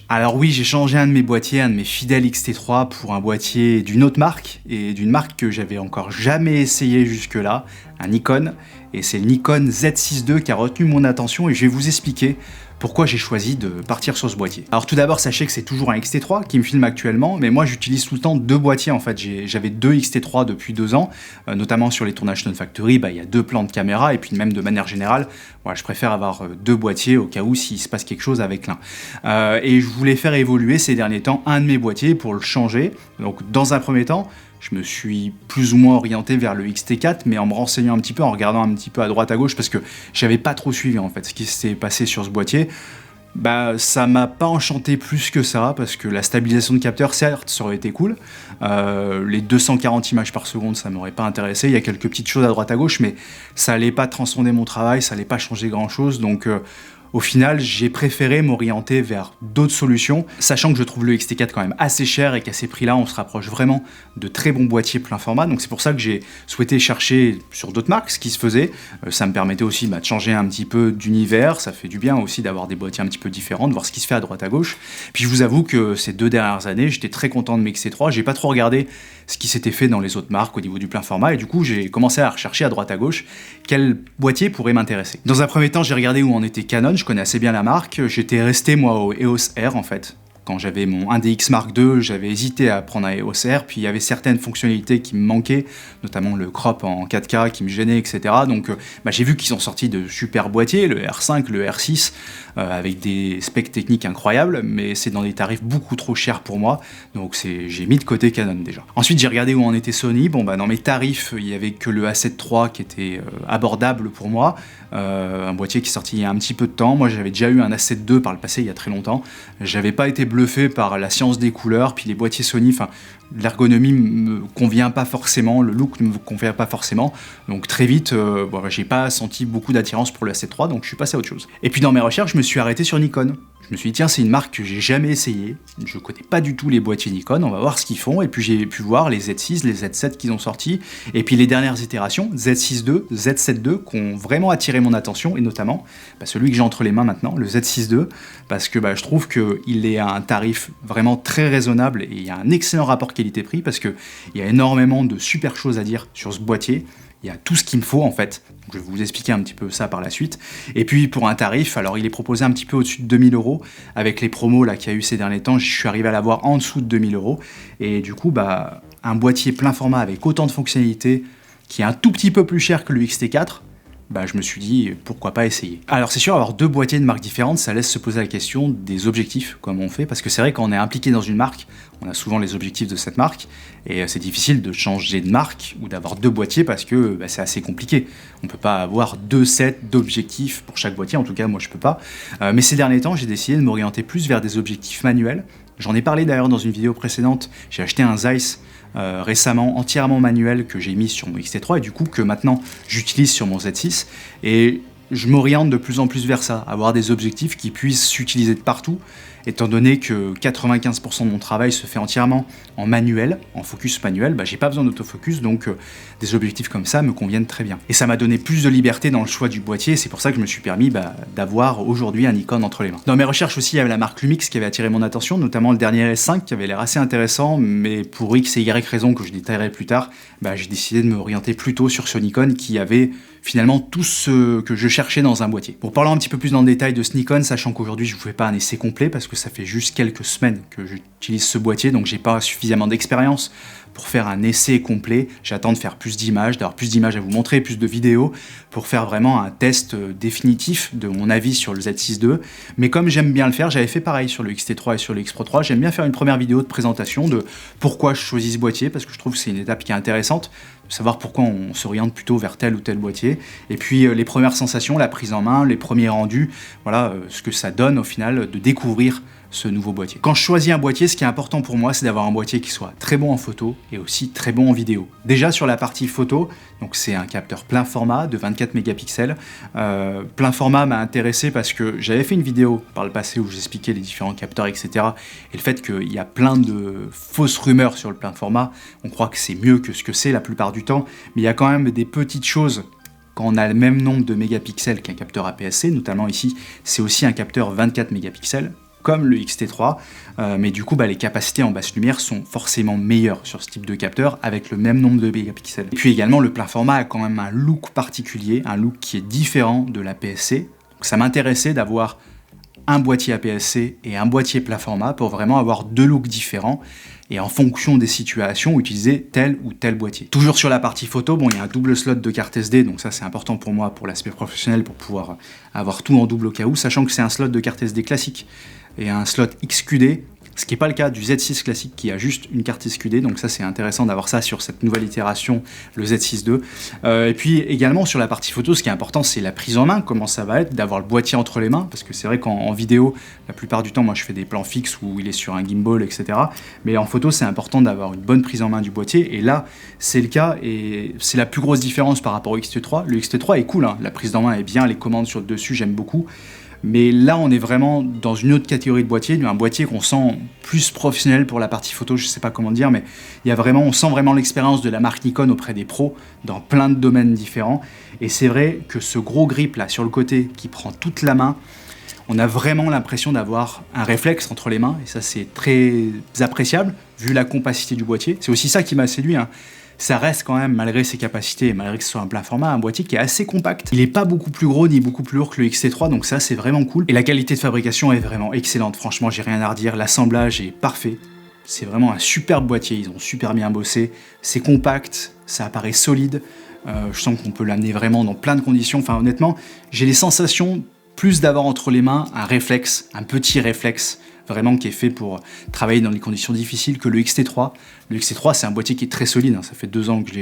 Alors oui, j'ai changé un de mes boîtiers, un de mes fidèles XT3 pour un boîtier d'une autre marque, et d'une marque que j'avais encore jamais essayé jusque-là, un Nikon, et c'est le Nikon Z6 II qui a retenu mon attention, et je vais vous expliquer pourquoi j'ai choisi de partir sur ce boîtier. Alors tout d'abord, sachez que c'est toujours un XT3 qui me filme actuellement, mais moi j'utilise tout le temps deux boîtiers en fait. J'avais deux XT3 depuis 2 ans, notamment sur les tournages Stone Factory, il y a deux plans de caméra, et puis même de manière générale, voilà, je préfère avoir deux boîtiers au cas où s'il se passe quelque chose avec l'un. Et je voulais faire évoluer ces derniers temps un de mes boîtiers pour le changer. Donc dans un premier temps, je me suis plus ou moins orienté vers le XT4, mais en me renseignant un petit peu, en regardant un petit peu à droite à gauche, parce que j'avais pas trop suivi en fait ce qui s'est passé sur ce boîtier. Ça m'a pas enchanté plus que ça, parce que la stabilisation de capteur, certes, ça aurait été cool. Les 240 images par seconde, ça m'aurait pas intéressé. Il y a quelques petites choses à droite à gauche, mais ça allait pas transcender mon travail, ça allait pas changer grand chose, donc au final, j'ai préféré m'orienter vers d'autres solutions, sachant que je trouve le XT4 quand même assez cher et qu'à ces prix-là, on se rapproche vraiment de très bons boîtiers plein format. Donc c'est pour ça que j'ai souhaité chercher sur d'autres marques ce qui se faisait. Ça me permettait aussi de changer un petit peu d'univers. Ça fait du bien aussi d'avoir des boîtiers un petit peu différents, de voir ce qui se fait à droite à gauche. Puis je vous avoue que ces 2 dernières années, j'étais très content de mes XT3. J'ai pas trop regardé ce qui s'était fait dans les autres marques au niveau du plein format, et du coup j'ai commencé à rechercher à droite à gauche quel boîtier pourrait m'intéresser. Dans un premier temps, j'ai regardé où en était Canon, je connais assez bien la marque, j'étais resté moi au EOS R en fait. Quand j'avais mon 1DX Mark II, j'avais hésité à prendre un EOS R, puis il y avait certaines fonctionnalités qui me manquaient, notamment le crop en 4K qui me gênait, etc. Donc j'ai vu qu'ils ont sorti de super boîtiers, le R5, le R6, avec des specs techniques incroyables, mais c'est dans des tarifs beaucoup trop chers pour moi, donc j'ai mis de côté Canon déjà. Ensuite j'ai regardé où en était Sony, dans mes tarifs, il n'y avait que le A7 III qui était abordable pour moi, un boîtier qui est sorti il y a un petit peu de temps. Moi j'avais déjà eu un A7 II par le passé il y a très longtemps, j'avais pas été bluffé par la science des couleurs, puis les boîtiers Sony, l'ergonomie me convient pas forcément, le look ne me convient pas forcément, donc très vite, j'ai pas senti beaucoup d'attirance pour le A7 III, donc je suis passé à autre chose. Et puis dans mes recherches, je me suis arrêté sur Nikon. Je me suis dit tiens, c'est une marque que j'ai jamais essayé, je connais pas du tout les boîtiers Nikon, on va voir ce qu'ils font, et puis j'ai pu voir les Z6, les Z7 qu'ils ont sortis, et puis les dernières itérations, Z6 II, Z7 II, qui ont vraiment attiré mon attention, et notamment celui que j'ai entre les mains maintenant, le Z6 II, parce que je trouve qu'il est à un tarif vraiment très raisonnable, et il y a un excellent rapport qualité-prix, parce qu'il y a énormément de super choses à dire sur ce boîtier. Il y a tout ce qu'il me faut en fait, je vais vous expliquer un petit peu ça par la suite. Et puis pour un tarif, alors il est proposé un petit peu au-dessus de 2000 €, avec les promos là qu'il y a eu ces derniers temps, je suis arrivé à l'avoir en dessous de 2000 €, et du coup un boîtier plein format avec autant de fonctionnalités, qui est un tout petit peu plus cher que le XT4, je me suis dit pourquoi pas essayer. Alors c'est sûr, avoir deux boîtiers de marques différentes, ça laisse se poser la question des objectifs, comment on fait, parce que c'est vrai quand on est impliqué dans une marque, on a souvent les objectifs de cette marque, et c'est difficile de changer de marque ou d'avoir deux boîtiers parce que c'est assez compliqué. On peut pas avoir 2 sets d'objectifs pour chaque boîtier, en tout cas moi je peux pas. Mais ces derniers temps, j'ai décidé de m'orienter plus vers des objectifs manuels. J'en ai parlé d'ailleurs dans une vidéo précédente, j'ai acheté un Zeiss récemment entièrement manuel que j'ai mis sur mon XT3 et du coup que maintenant j'utilise sur mon Z6, et je m'oriente de plus en plus vers ça, avoir des objectifs qui puissent s'utiliser de partout, étant donné que 95% de mon travail se fait entièrement en manuel, en focus manuel, j'ai pas besoin d'autofocus, donc des objectifs comme ça me conviennent très bien. Et ça m'a donné plus de liberté dans le choix du boîtier, c'est pour ça que je me suis permis d'avoir aujourd'hui un Nikon entre les mains. Dans mes recherches aussi, il y avait la marque Lumix qui avait attiré mon attention, notamment le dernier S5 qui avait l'air assez intéressant, mais pour X et Y raisons que je détaillerai plus tard, j'ai décidé de me orienter plutôt sur ce Nikon qui avait finalement tout ce que je cherchais dans un boîtier. Pour parler un petit peu plus dans le détail de ce Nikon, sachant qu'aujourd'hui je ne vous fais pas un essai complet parce que ça fait juste quelques semaines que j'utilise ce boîtier, donc j'ai pas suffisamment d'expérience pour faire un essai complet. J'attends de faire plus d'images, d'avoir plus d'images à vous montrer, plus de vidéos, pour faire vraiment un test définitif de mon avis sur le Z6 II. Mais comme j'aime bien le faire, j'avais fait pareil sur le XT3 et sur le X Pro 3, j'aime bien faire une première vidéo de présentation de pourquoi je choisis ce boîtier, parce que je trouve que c'est une étape qui est intéressante, de savoir pourquoi on s'oriente plutôt vers tel ou tel boîtier, et puis les premières sensations, la prise en main, les premiers rendus, voilà ce que ça donne au final de découvrir ce nouveau boîtier. Quand je choisis un boîtier, ce qui est important pour moi, c'est d'avoir un boîtier qui soit très bon en photo et aussi très bon en vidéo. Déjà sur la partie photo, donc c'est un capteur plein format de 24 mégapixels. Plein format m'a intéressé parce que j'avais fait une vidéo par le passé où j'expliquais les différents capteurs, etc. Et le fait qu'il y a plein de fausses rumeurs sur le plein format, on croit que c'est mieux que ce que c'est la plupart du temps, mais il y a quand même des petites choses. Quand on a le même nombre de mégapixels qu'un capteur APS-C, notamment ici, c'est aussi un capteur 24 mégapixels. comme le X-T3, mais du coup les capacités en basse lumière sont forcément meilleures sur ce type de capteur avec le même nombre de mégapixels. Et puis également le plein format a quand même un look particulier, un look qui est différent de l'APS-C. Donc ça m'intéressait d'avoir un boîtier APS-C et un boîtier plein format pour vraiment avoir deux looks différents et en fonction des situations utiliser tel ou tel boîtier. Toujours sur la partie photo, bon, il y a un double slot de carte SD, donc ça c'est important pour moi pour l'aspect professionnel pour pouvoir avoir tout en double au cas où, sachant que c'est un slot de carte SD classique et un slot XQD, ce qui n'est pas le cas du Z6 classique qui a juste une carte XQD, donc ça c'est intéressant d'avoir ça sur cette nouvelle itération, le Z6 II. Et puis également sur la partie photo, ce qui est important c'est la prise en main, comment ça va être, d'avoir le boîtier entre les mains, parce que c'est vrai qu'en vidéo, la plupart du temps, moi je fais des plans fixes où il est sur un gimbal, etc. Mais en photo, c'est important d'avoir une bonne prise en main du boîtier, et là c'est le cas, et c'est la plus grosse différence par rapport au X-T3. Le X-T3 est cool, hein, la prise en main est bien, les commandes sur le dessus, j'aime beaucoup. Mais là, on est vraiment dans une autre catégorie de boîtier, un boîtier qu'on sent plus professionnel pour la partie photo, je sais pas comment dire, mais on sent vraiment l'expérience de la marque Nikon auprès des pros dans plein de domaines différents. Et c'est vrai que ce gros grip là sur le côté qui prend toute la main, on a vraiment l'impression d'avoir un réflexe entre les mains, et ça c'est très appréciable vu la compacité du boîtier. C'est aussi ça qui m'a séduit, hein. Ça reste quand même, malgré ses capacités, malgré que ce soit un plein format, un boîtier qui est assez compact. Il n'est pas beaucoup plus gros ni beaucoup plus lourd que le X-T3, donc ça c'est vraiment cool. Et la qualité de fabrication est vraiment excellente, franchement j'ai rien à redire, l'assemblage est parfait. C'est vraiment un superbe boîtier, ils ont super bien bossé, c'est compact, ça apparaît solide, je sens qu'on peut l'amener vraiment dans plein de conditions, enfin honnêtement, j'ai les sensations plus d'avoir entre les mains un réflexe, un petit réflexe, vraiment qui est fait pour travailler dans les conditions difficiles que le X-T3. Le X-T3 c'est un boîtier qui est très solide, hein. Ça fait 2 ans que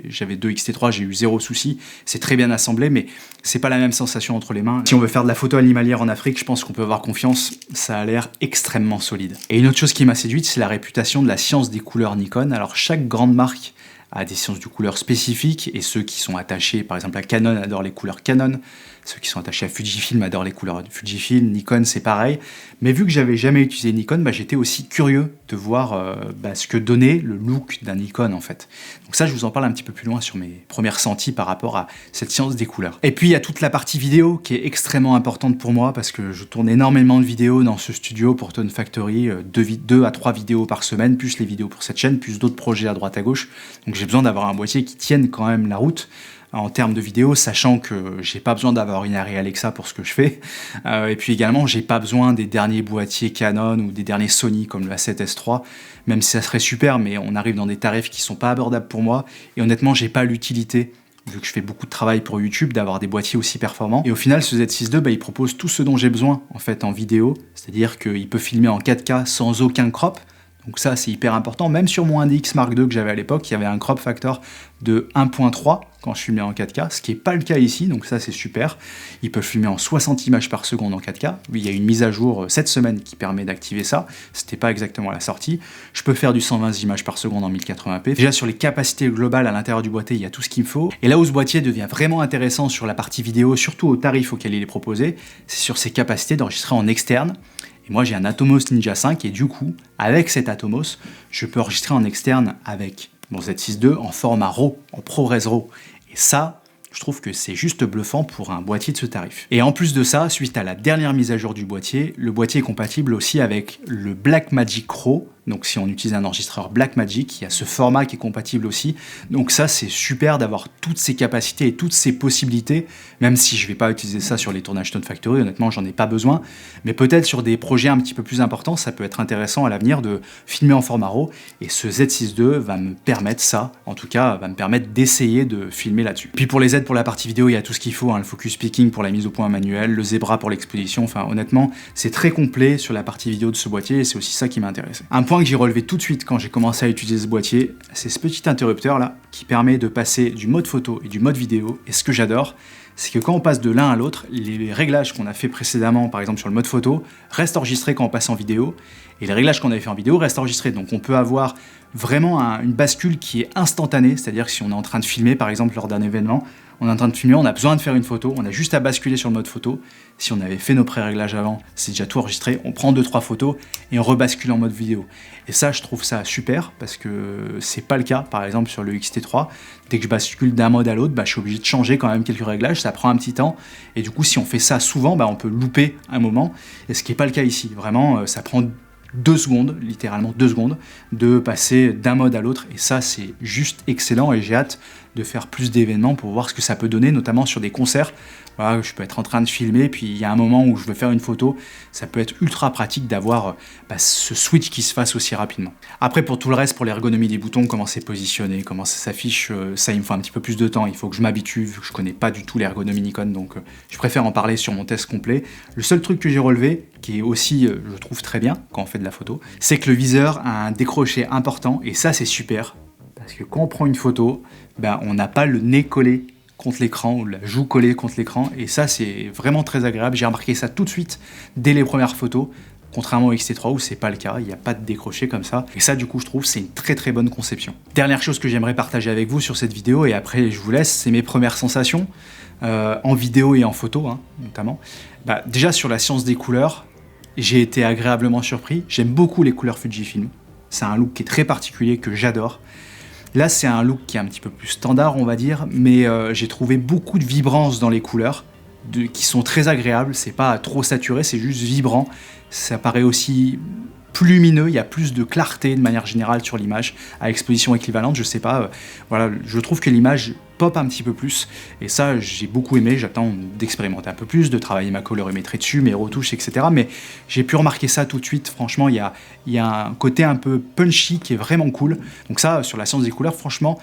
j'avais 2 X-T3, j'ai eu 0 souci, c'est très bien assemblé, mais c'est pas la même sensation entre les mains. Si on veut faire de la photo animalière en Afrique, je pense qu'on peut avoir confiance, ça a l'air extrêmement solide. Et une autre chose qui m'a séduite, c'est la réputation de la science des couleurs Nikon. Alors chaque grande marque a des sciences de couleurs spécifiques, et ceux qui sont attachés, par exemple à Canon, adorent les couleurs Canon, ceux qui sont attachés à Fujifilm adorent les couleurs de Fujifilm, Nikon c'est pareil, mais vu que j'avais jamais utilisé Nikon, j'étais aussi curieux de voir ce que donnait le look d'un Nikon en fait. Donc ça je vous en parle un petit peu plus loin sur mes premiers ressentis par rapport à cette science des couleurs. Et puis il y a toute la partie vidéo qui est extrêmement importante pour moi, parce que je tourne énormément de vidéos dans ce studio pour Tone Factory, 2 à 3 vidéos par semaine, plus les vidéos pour cette chaîne, plus d'autres projets à droite à gauche, donc j'ai besoin d'avoir un boîtier qui tienne quand même la route en termes de vidéo, sachant que j'ai pas besoin d'avoir une Arri Alexa pour ce que je fais, et puis également j'ai pas besoin des derniers boîtiers Canon ou des derniers Sony comme le A7S3, même si ça serait super, mais on arrive dans des tarifs qui sont pas abordables pour moi, et honnêtement j'ai pas l'utilité, vu que je fais beaucoup de travail pour YouTube, d'avoir des boîtiers aussi performants. Et au final, ce Z6 II, il propose tout ce dont j'ai besoin en fait en vidéo, c'est-à-dire qu'il peut filmer en 4K sans aucun crop. Donc ça c'est hyper important, même sur mon 1DX Mark II que j'avais à l'époque, il y avait un crop factor de 1.3 quand je filmais en 4K, ce qui n'est pas le cas ici, donc ça c'est super. Il peut filmer en 60 images par seconde en 4K, il y a une mise à jour cette semaine qui permet d'activer ça, c'était pas exactement à la sortie. Je peux faire du 120 images par seconde en 1080p. Déjà sur les capacités globales à l'intérieur du boîtier, il y a tout ce qu'il me faut. Et là où ce boîtier devient vraiment intéressant sur la partie vidéo, surtout au tarif auquel il est proposé, c'est sur ses capacités d'enregistrer en externe. Et moi j'ai un Atomos Ninja 5 et du coup, avec cet Atomos, je peux enregistrer en externe avec mon Z6 II en format RAW, en ProRes RAW. Et ça, je trouve que c'est juste bluffant pour un boîtier de ce tarif. Et en plus de ça, suite à la dernière mise à jour du boîtier, le boîtier est compatible aussi avec le Blackmagic RAW. Donc si on utilise un enregistreur Blackmagic, il y a ce format qui est compatible aussi. Donc ça c'est super d'avoir toutes ces capacités et toutes ces possibilités, même si je ne vais pas utiliser ça sur les tournages Tone Factory, honnêtement j'en ai pas besoin. Mais peut-être sur des projets un petit peu plus importants, ça peut être intéressant à l'avenir de filmer en format RAW. Et ce Z6 II va me permettre ça, en tout cas va me permettre d'essayer de filmer là-dessus. Puis pour les aides pour la partie vidéo, il y a tout ce qu'il faut, hein, le focus picking pour la mise au point manuelle, le Zebra pour l'exposition, enfin honnêtement c'est très complet sur la partie vidéo de ce boîtier et c'est aussi ça qui m'a intéressé. Un point que j'ai relevé tout de suite quand j'ai commencé à utiliser ce boîtier, c'est ce petit interrupteur là qui permet de passer du mode photo et du mode vidéo. Et ce que j'adore, c'est que quand on passe de l'un à l'autre, les réglages qu'on a fait précédemment, par exemple sur le mode photo, restent enregistrés quand on passe en vidéo, et les réglages qu'on avait fait en vidéo restent enregistrés. Donc on peut avoir vraiment une bascule qui est instantanée, c'est-à-dire que si on est en train de filmer, par exemple lors d'un événement, on est en train de filmer, on a besoin de faire une photo, on a juste à basculer sur le mode photo. Si on avait fait nos pré-réglages avant, c'est déjà tout enregistré, on prend 2-3 photos et on rebascule en mode vidéo. Et ça, je trouve ça super parce que c'est pas le cas, par exemple sur le X-T3. Dès que je bascule d'un mode à l'autre, je suis obligé de changer quand même quelques réglages, ça prend un petit temps. Et du coup, si on fait ça souvent, on peut louper un moment. Et ce qui n'est pas le cas ici. Vraiment, ça prend 2 secondes, littéralement 2 secondes, de passer d'un mode à l'autre. Et ça, c'est juste excellent et j'ai hâte de faire plus d'événements pour voir ce que ça peut donner, notamment sur des concerts. Voilà, je peux être en train de filmer, puis il y a un moment où je veux faire une photo, ça peut être ultra pratique d'avoir ce switch qui se fasse aussi rapidement. Après, pour tout le reste, pour l'ergonomie des boutons, comment c'est positionné, comment ça s'affiche, ça il me faut un petit peu plus de temps, il faut que je m'habitue, vu que je connais pas du tout l'ergonomie Nikon, donc je préfère en parler sur mon test complet. Le seul truc que j'ai relevé, qui est aussi, je trouve très bien quand on fait de la photo, c'est que le viseur a un décroché important, et ça c'est super, parce que quand on prend une photo, on n'a pas le nez collé contre l'écran ou la joue collée contre l'écran et ça c'est vraiment très agréable. J'ai remarqué ça tout de suite dès les premières photos, contrairement au X-T3 où c'est pas le cas, il n'y a pas de décroché comme ça et ça du coup je trouve c'est une très très bonne conception. Dernière chose que j'aimerais partager avec vous sur cette vidéo et après je vous laisse, c'est mes premières sensations en vidéo et en photo notamment. Déjà sur la science des couleurs, j'ai été agréablement surpris, j'aime beaucoup les couleurs Fujifilm, c'est un look qui est très particulier que j'adore. Là, c'est un look qui est un petit peu plus standard, on va dire, mais j'ai trouvé beaucoup de vibrance dans les couleurs, qui sont très agréables. C'est pas trop saturé, c'est juste vibrant. Ça paraît aussi plus lumineux, il y a plus de clarté de manière générale sur l'image, à exposition équivalente, je sais pas. Voilà, je trouve que l'image pop un petit peu plus, et ça, j'ai beaucoup aimé. J'attends d'expérimenter un peu plus, de travailler ma colorimétrie dessus, mes retouches, etc. Mais j'ai pu remarquer ça tout de suite. Franchement, il y a un côté un peu punchy qui est vraiment cool. Donc ça, sur la science des couleurs, franchement,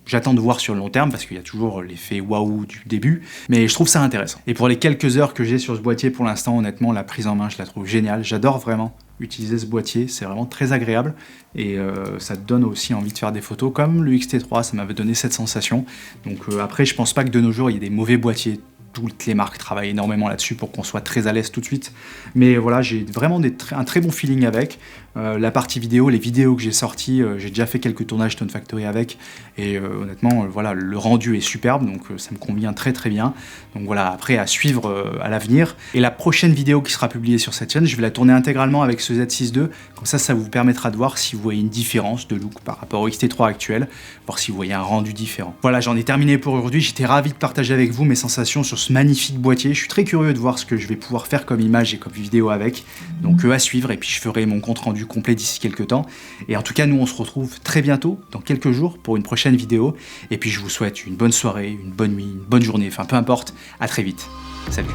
j'attends de voir sur le long terme parce qu'il y a toujours l'effet waouh du début, mais je trouve ça intéressant. Et pour les quelques heures que j'ai sur ce boîtier pour l'instant, honnêtement, la prise en main, je la trouve géniale. J'adore vraiment utiliser ce boîtier, c'est vraiment très agréable et ça te donne aussi envie de faire des photos comme le X-T3, ça m'avait donné cette sensation. Donc après, je pense pas que de nos jours, il y ait des mauvais boîtiers. Toutes les marques travaillent énormément là-dessus pour qu'on soit très à l'aise tout de suite. Mais voilà, j'ai vraiment un très bon feeling avec. La partie vidéo, les vidéos que j'ai sorties, j'ai déjà fait quelques tournages Tone Factory avec. Et honnêtement, voilà, le rendu est superbe, donc ça me convient très très bien. Donc voilà, après à suivre à l'avenir. Et la prochaine vidéo qui sera publiée sur cette chaîne, je vais la tourner intégralement avec ce Z6 II. Comme ça vous permettra de voir si vous voyez une différence de look par rapport au X-T3 actuel, voir si vous voyez un rendu différent. Voilà, j'en ai terminé pour aujourd'hui. J'étais ravi de partager avec vous mes sensations sur ce magnifique boîtier. Je suis très curieux de voir ce que je vais pouvoir faire comme image et comme vidéo avec. Donc à suivre, et puis je ferai mon compte rendu complet d'ici quelques temps. Et en tout cas, nous on se retrouve très bientôt, dans quelques jours, pour une prochaine vidéo. Et puis je vous souhaite une bonne soirée, une bonne nuit, une bonne journée, enfin peu importe. À très vite. Salut.